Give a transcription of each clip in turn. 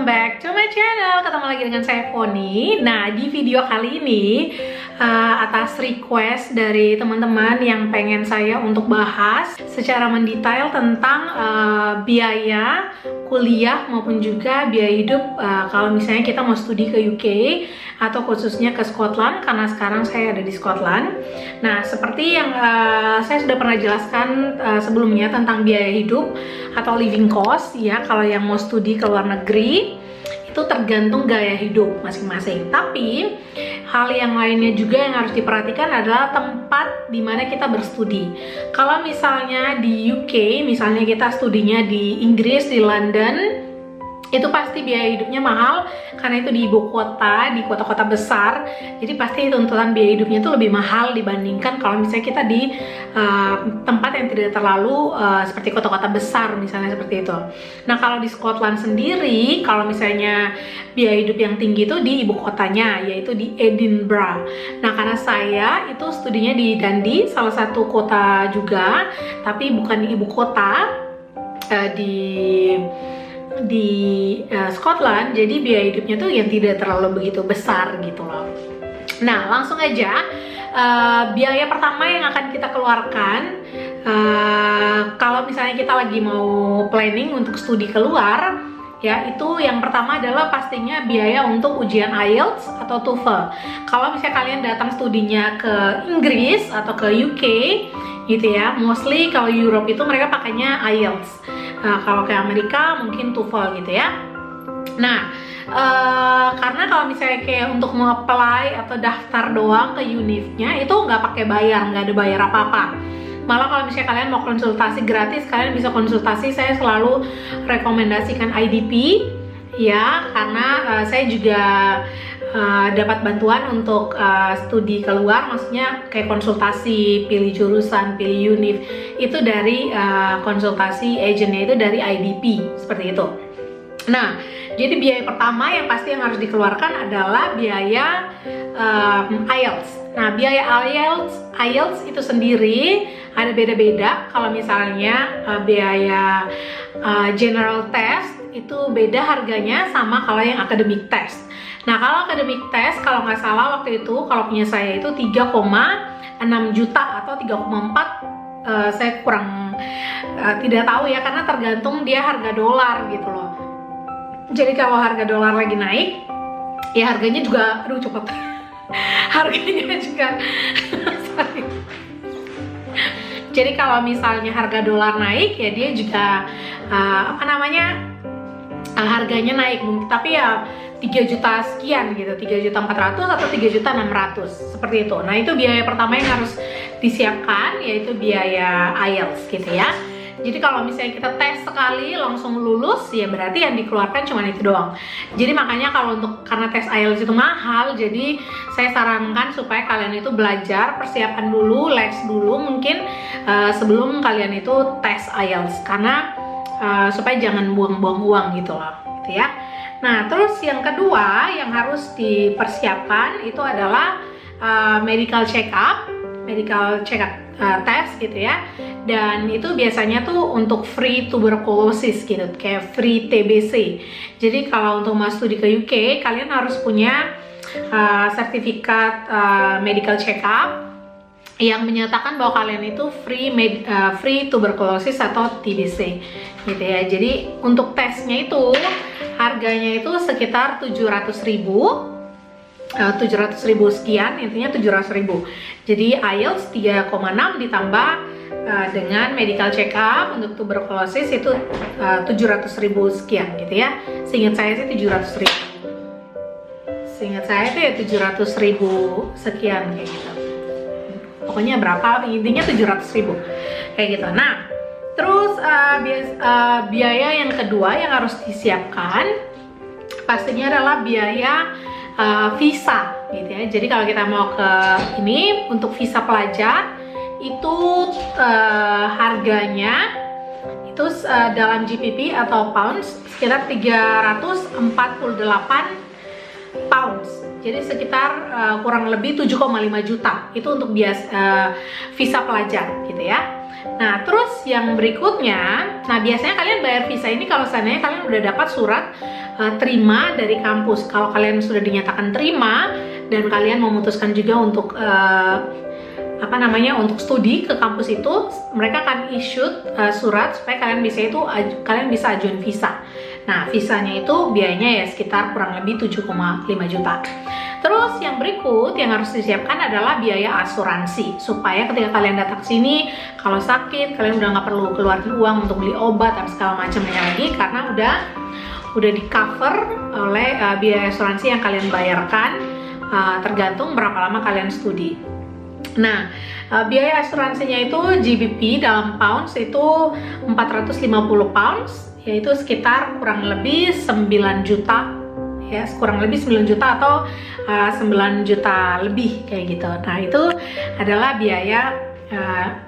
welcome back to my channel. Ketemu lagi dengan saya Foni. Nah, di video kali ini atas request dari teman-teman yang pengen saya untuk bahas secara mendetail tentang biaya kuliah maupun juga biaya hidup kalau misalnya kita mau studi ke UK atau khususnya ke Scotland, karena sekarang saya ada di Scotland. Nah, seperti yang saya sudah pernah jelaskan sebelumnya tentang biaya hidup atau living cost ya, kalau yang mau studi ke luar negeri itu tergantung gaya hidup masing-masing. Tapi hal yang lainnya juga yang harus diperhatikan adalah tempat di mana kita berstudi. Kalau misalnya di UK, misalnya kita studinya di Inggris, di London, itu pasti biaya hidupnya mahal karena itu di ibu kota, di kota-kota besar. Jadi pasti tuntutan biaya hidupnya itu lebih mahal dibandingkan kalau misalnya kita di tempat yang tidak terlalu seperti kota-kota besar misalnya seperti itu. Nah, kalau di Scotland sendiri, kalau misalnya biaya hidup yang tinggi itu di ibu kotanya, yaitu di Edinburgh. Nah, karena saya itu studinya di Dundee, salah satu kota juga, tapi bukan di ibu kota, di Scotland, jadi biaya hidupnya tuh yang tidak terlalu begitu besar gitu loh. Nah, langsung aja biaya pertama yang akan kita keluarkan kalau misalnya kita lagi mau planning untuk studi keluar ya, itu yang pertama adalah pastinya biaya untuk ujian IELTS atau TOEFL. Kalau misalnya kalian datang studinya ke Inggris atau ke UK gitu ya, mostly kalau Europe itu mereka pakainya IELTS. Kalau ke Amerika mungkin TOEFL gitu ya. Nah, karena kalau misalnya kayak untuk mau-apply atau daftar doang ke univnya itu nggak pakai bayar, nggak ada bayar apa-apa. Malah kalau misalnya kalian mau konsultasi gratis, kalian bisa konsultasi. Saya selalu rekomendasikan IDP ya, karena saya juga dapat bantuan untuk studi keluar, maksudnya kayak konsultasi, pilih jurusan, pilih univ, itu dari konsultasi agentnya itu dari IDP, seperti itu. Nah, jadi biaya pertama yang pasti yang harus dikeluarkan adalah biaya IELTS. Nah, biaya IELTS itu sendiri ada beda-beda. Kalau misalnya biaya general test itu beda harganya sama kalau yang academic test. Nah, kalau academic test, kalau nggak salah waktu itu, kalau punya saya itu 3,6 juta atau 3,4, saya kurang tidak tahu ya, karena tergantung dia harga dolar gitu loh. Jadi kalau harga dolar lagi naik, ya harganya juga, aduh cepet, harganya juga, sorry. Jadi kalau misalnya harga dolar naik, ya dia juga, harganya naik, tapi ya 3 juta sekian gitu, 3.400.000 atau 3.600.000 seperti itu. Nah, itu biaya pertama yang harus disiapkan, yaitu biaya IELTS gitu ya. Jadi kalau misalnya kita tes sekali langsung lulus, ya berarti yang dikeluarkan cuma itu doang. Jadi makanya kalau karena tes IELTS itu mahal, jadi saya sarankan supaya kalian itu belajar, persiapan dulu, les dulu mungkin sebelum kalian itu tes IELTS, karena supaya jangan buang-buang uang gitu loh, gitu ya. Nah, terus yang kedua yang harus dipersiapkan itu adalah medical check up test gitu ya. Dan itu biasanya tuh untuk free tuberculosis gitu, kayak free TBC. Jadi kalau untuk mau studi ke UK, kalian harus punya sertifikat medical check up yang menyatakan bahwa kalian itu free tuberculosis atau TBC gitu ya. Jadi untuk tesnya itu harganya itu sekitar 700.000 sekian, intinya 700.000. Jadi IELTS 3,6 ditambah dengan medical check up untuk tuberculosis itu 700.000 sekian gitu ya. Seingat saya sih 700.000. Seingat saya itu ya 700.000 sekian kayak gitu. Pokoknya berapa, intinya 700.000 kayak gitu. Nah, terus biaya yang kedua yang harus disiapkan pastinya adalah biaya visa gitu ya. Jadi kalau kita mau ke ini untuk visa pelajar itu harganya itu dalam GBP atau pounds sekitar 348 pounds. Jadi sekitar kurang lebih 7,5 juta itu untuk visa pelajar gitu ya. Nah, terus yang berikutnya, nah biasanya kalian bayar visa ini kalau seandainya kalian udah dapat surat terima dari kampus. Kalau kalian sudah dinyatakan terima dan kalian memutuskan juga untuk untuk studi ke kampus itu, mereka akan issue surat supaya kalian bisa ajuin visa. Nah, visanya itu biayanya ya sekitar kurang lebih 7,5 juta. Terus yang berikut yang harus disiapkan adalah biaya asuransi, supaya ketika kalian datang ke sini, kalau sakit kalian udah nggak perlu keluarin uang untuk beli obat dan segala macamnya lagi, karena udah di cover oleh biaya asuransi yang kalian bayarkan, tergantung berapa lama kalian studi. Nah, biaya asuransinya itu GBP dalam pounds itu 450 pounds, yaitu sekitar kurang lebih 9 juta ya, kurang lebih 9 juta atau 9 juta lebih kayak gitu. Nah, itu adalah biaya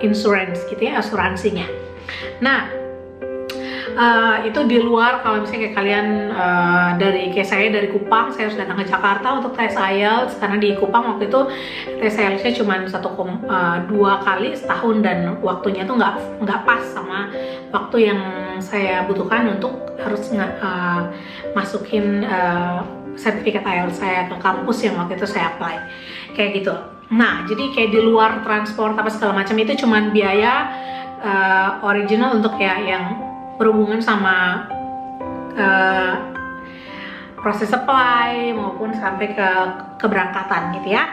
insurance gitu ya, asuransinya. Nah, itu di luar kalau misalnya kayak kalian kayak saya dari Kupang, saya harus datang ke Jakarta untuk tes IELTS, karena di Kupang waktu itu tes IELTS-nya cuma 1,2 kali setahun dan waktunya tuh nggak pas sama waktu yang saya butuhkan untuk harus masukin sertifikat IELTS saya ke kampus yang waktu itu saya apply kayak gitu. Nah, jadi kayak di luar transport apa segala macam itu cuman biaya original untuk ya yang berhubungan sama proses supply maupun sampai ke keberangkatan gitu ya.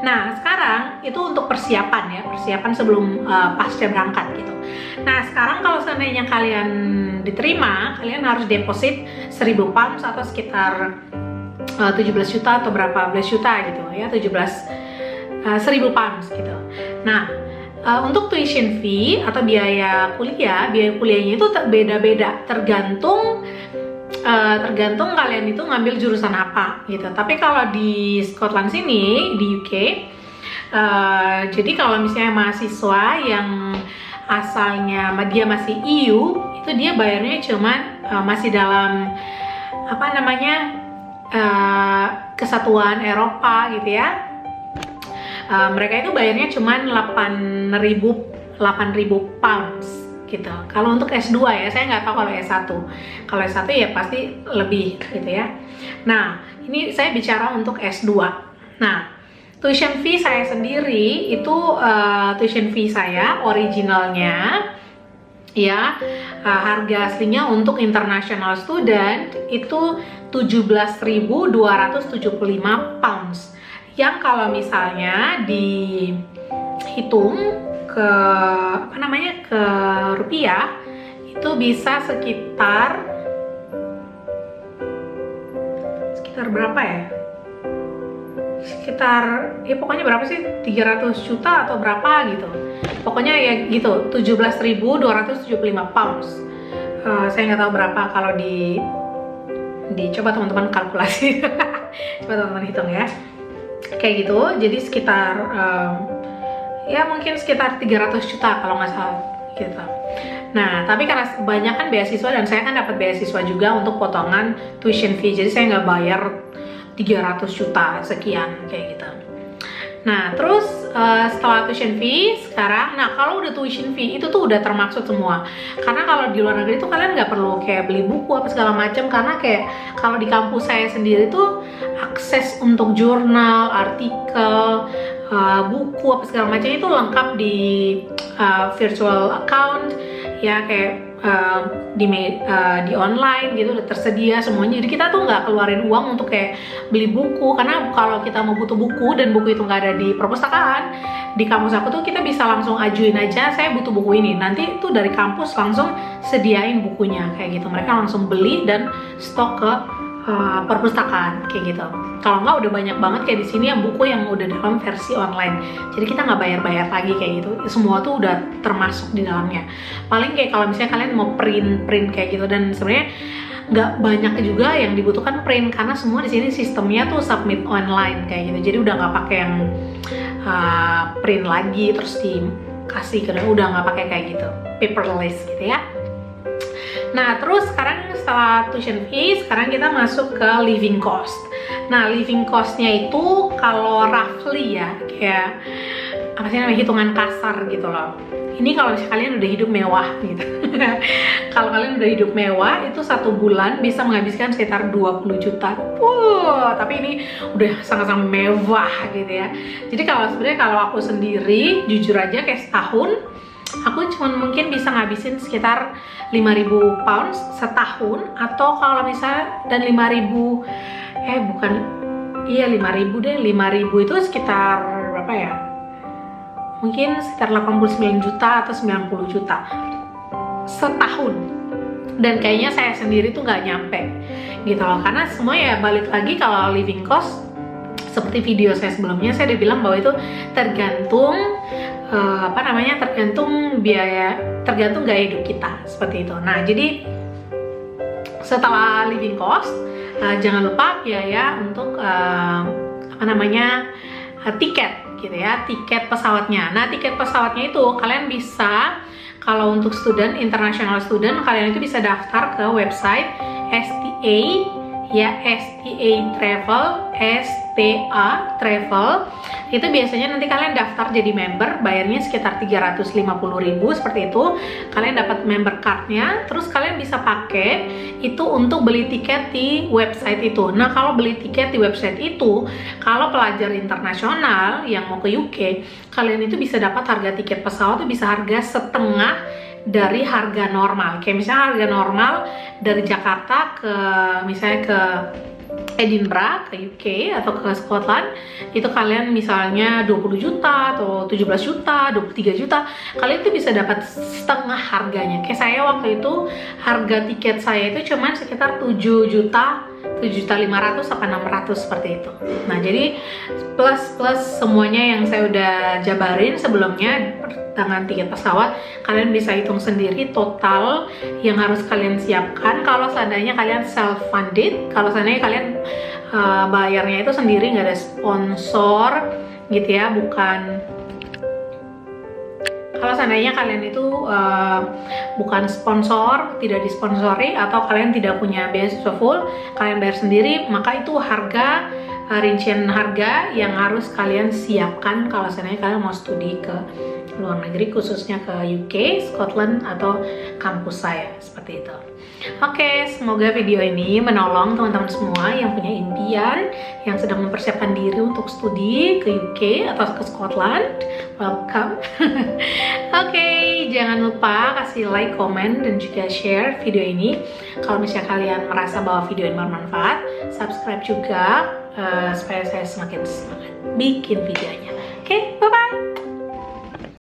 Nah, sekarang itu untuk persiapan sebelum pasca berangkat gitu. Nah, sekarang kalau seandainya kalian diterima, kalian harus deposit 1.000 pounds atau sekitar 17 juta atau berapa belas juta gitu ya, 1.000 pounds gitu. Nah, untuk tuition fee atau biaya kuliahnya itu beda-beda, tergantung kalian itu ngambil jurusan apa gitu. Tapi kalau di Scotland sini, di UK, jadi kalau misalnya mahasiswa yang asalnya dia masih EU, itu dia bayarnya cuma masih dalam kesatuan Eropa gitu ya. Mereka itu bayarnya cuma 8.000 pounds gitu. Kalau untuk S2 ya, saya nggak tahu kalau S1. Kalau S1 ya pasti lebih gitu ya. Nah, ini saya bicara untuk S2. Nah, tuition fee saya sendiri itu tuition fee saya originalnya ya, harga aslinya untuk international student itu 17.275 pounds. Yang kalau misalnya dihitung ke rupiah itu bisa sekitar berapa ya? Pokoknya berapa sih? 300 juta atau berapa gitu. Pokoknya ya gitu, 17.275 pounds. Saya nggak tahu berapa kalau coba teman-teman kalkulasi. Coba teman-teman hitung ya. Kayak gitu, jadi sekitar mungkin sekitar 300 juta kalau nggak salah gitu. Nah, tapi karena kebanyakan beasiswa dan saya kan dapat beasiswa juga untuk potongan tuition fee, jadi saya nggak bayar 300 juta sekian kayak gitu. Nah, terus setelah tuition fee sekarang, kalau udah tuition fee itu tuh udah termaksud semua. Karena kalau di luar negeri tuh kalian nggak perlu kayak beli buku apa segala macam, karena kayak kalau di kampus saya sendiri tuh akses untuk jurnal, artikel, buku apa segala macam itu lengkap di virtual account ya, kayak di online gitu udah tersedia semuanya. Jadi kita tuh nggak keluarin uang untuk kayak beli buku, karena kalau kita mau butuh buku dan buku itu nggak ada di perpustakaan, di kampus aku tuh kita bisa langsung ajuin aja, saya butuh buku ini, nanti tuh dari kampus langsung sediain bukunya kayak gitu. Mereka langsung beli dan stok ke perpustakaan kayak gitu. Kalau nggak udah banyak banget kayak di sini yang buku yang udah dalam versi online, jadi kita nggak bayar lagi kayak gitu. Semua tuh udah termasuk di dalamnya. Paling kayak kalau misalnya kalian mau print kayak gitu, dan sebenarnya nggak banyak juga yang dibutuhkan print karena semua di sini sistemnya tuh submit online kayak gitu. Jadi udah nggak pakai yang print lagi terus dikasih ke, udah nggak pakai kayak gitu, paperless gitu ya. Nah, terus sekarang setelah tuition fee, sekarang kita masuk ke living cost. Nah, living cost-nya itu kalau roughly ya, kayak hitungan kasar gitu loh. Ini kalau misalnya kalian udah hidup mewah gitu. Kalau kalian udah hidup mewah, itu 1 bulan bisa menghabiskan sekitar 20 juta. Tapi ini udah sangat-sangat mewah gitu ya. Jadi sebenarnya kalau aku sendiri, jujur aja kayak setahun, aku cuma mungkin bisa ngabisin sekitar 5.000 pounds setahun, atau kalau misalnya, dan 5.000 5.000 deh. 5.000 itu sekitar berapa ya? Mungkin sekitar 89 juta atau 90 juta setahun. Dan kayaknya saya sendiri tuh nggak nyampe gitu loh, karena semua ya balik lagi kalau living cost, seperti video saya sebelumnya saya udah bilang bahwa itu tergantung tergantung biaya, tergantung gaya hidup kita, seperti itu. Nah, jadi setelah living cost, jangan lupa biaya untuk tiket gitu ya, tiket pesawatnya. Nah, tiket pesawatnya itu kalian bisa, kalau untuk student, international student, kalian itu bisa daftar ke website STA ya, STA Travel. Itu biasanya nanti kalian daftar jadi member, bayarnya sekitar 350.000 seperti itu. Kalian dapat member cardnya, terus kalian bisa pakai itu untuk beli tiket di website itu. Nah, kalau beli tiket di website itu, kalau pelajar internasional yang mau ke UK, kalian itu bisa dapat harga tiket pesawat itu bisa harga setengah dari harga normal. Kayak misalnya harga normal dari Jakarta ke misalnya ke Edinburgh, ke UK atau ke Scotland, itu kalian misalnya 20 juta atau 17 juta, 23 juta, kalian itu bisa dapat setengah harganya. Kayak saya waktu itu, harga tiket saya itu cuman sekitar 7.500.000 sampai 600 seperti itu. Nah, jadi plus semuanya yang saya udah jabarin sebelumnya dengan tiket pesawat, kalian bisa hitung sendiri total yang harus kalian siapkan kalau seandainya kalian self funded, kalau seandainya kalian bayarnya itu sendiri, nggak ada sponsor gitu ya, kalau seandainya kalian itu bukan sponsor, tidak disponsori, atau kalian tidak punya beasiswa full, kalian bayar sendiri, maka itu rincian harga yang harus kalian siapkan kalau seandainya kalian mau studi ke luar negeri, khususnya ke UK, Scotland, atau kampus saya, seperti itu. Oke, semoga video ini menolong teman-teman semua yang punya impian, yang sedang mempersiapkan diri untuk studi ke UK atau ke Scotland. Welcome. Oke, jangan lupa kasih like, comment, dan juga share video ini. Kalau misalnya kalian merasa bahwa video ini bermanfaat, subscribe juga supaya saya semakin semangat bikin videonya. Oke, bye-bye.